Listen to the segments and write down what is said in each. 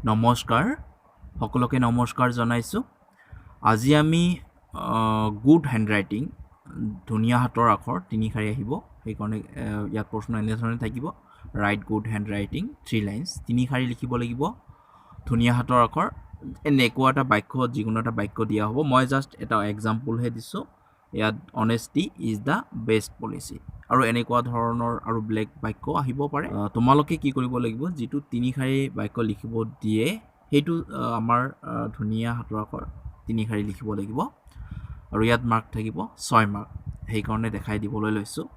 নমস্কাৰ সকলোকে নমস্কাৰ জনাইছোঁ। আজি আমি গুড হেণ্ডৰাইটিং ধুনীয়া হাতৰ আখৰ তিনিশাৰী আহিব, সেইকাৰণে ইয়াত প্ৰশ্ন এনেধৰণে থাকিব ৰাইট গুড হেণ্ডৰাইটিং 3 লাইনছ। তিনিশাৰী লিখিব লাগিব ধুনীয়া হাতৰ আখৰ। এনেকুৱা এটা বাক্য, যিকোনো এটা বাক্য দিয়া হ'ব। মই জাষ্ট এটা এক্সাম্পলহে দিছোঁ। ইয়াত অনেষ্টি ইজ দ্য বেষ্ট পলিচি আৰু এনেকুৱা ধৰণৰ আৰু বেলেগ বাক্য আহিব পাৰে। তোমালোকে কি কৰিব লাগিব, যিটো তিনিশাৰী বাক্য লিখিব দিয়ে সেইটো আমাৰ ধুনীয়া হাতৰ আখৰ তিনিশাৰী লিখিব লাগিব আৰু ইয়াত মাৰ্ক থাকিব 6 মাৰ্ক, সেইকাৰণে দেখাই দিবলৈ লৈছোঁ।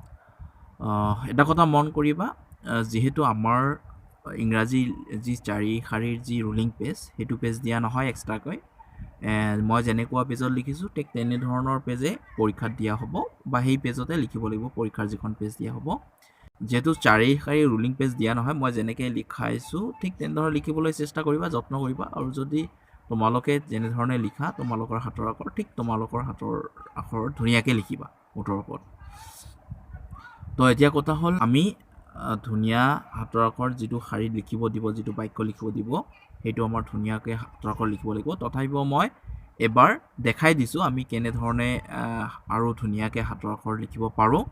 এটা কথা মন কৰিবা, যিহেতু আমাৰ ইংৰাজী যি 4 শাৰীৰ যি ৰুলিং পেজ, সেইটো পেজ দিয়া নহয় এক্সট্ৰাকৈ। মই যেনেকুৱা পেজত লিখিছোঁ ঠিক তেনেধৰণৰ পেজে পৰীক্ষাত দিয়া হ'ব, বা সেই পেজতে লিখিব লাগিব পৰীক্ষাৰ যিখন পেজ দিয়া হ'ব। যেহেতু 4 শাৰী ৰুলিং পেজ দিয়া নহয়, মই যেনেকৈ লিখাইছোঁ ঠিক তেনেধৰণে লিখিবলৈ চেষ্টা কৰিবা, যত্ন কৰিবা। আৰু যদি তোমালোকে যেনেধৰণে লিখা তোমালোকৰ হাতৰ আখৰ ঠিক তোমালোকৰ হাতৰ আখৰ ধুনীয়াকৈ লিখিবা মুঠৰ ওপৰত। তো এতিয়া কথা হ'ল, আমি ধুনীয়া হাতৰ আখৰ যিটো শাৰীত লিখিব দিব, যিটো বাক্য লিখিব দিব, সেইটো আমাৰ ধুনীয়াকৈ হাতৰ আখৰ লিখিব লাগিব। তথাপিও মই এবাৰ দেখাই দিছোঁ আমি কেনেধৰণে আৰু ধুনীয়াকৈ হাতৰ আখৰ লিখিব পাৰোঁ।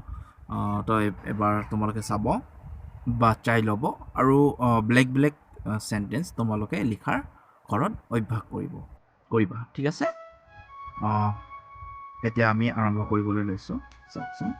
তো এবাৰ তোমালোকে চাব বা চাই ল'ব আৰু বেলেগ চেণ্টেঞ্চ তোমালোকে লিখাৰ ঘৰত অভ্যাস কৰিবা। ঠিক আছে, এতিয়া আমি আৰম্ভ কৰিবলৈ লৈছোঁ। চাওকচোন।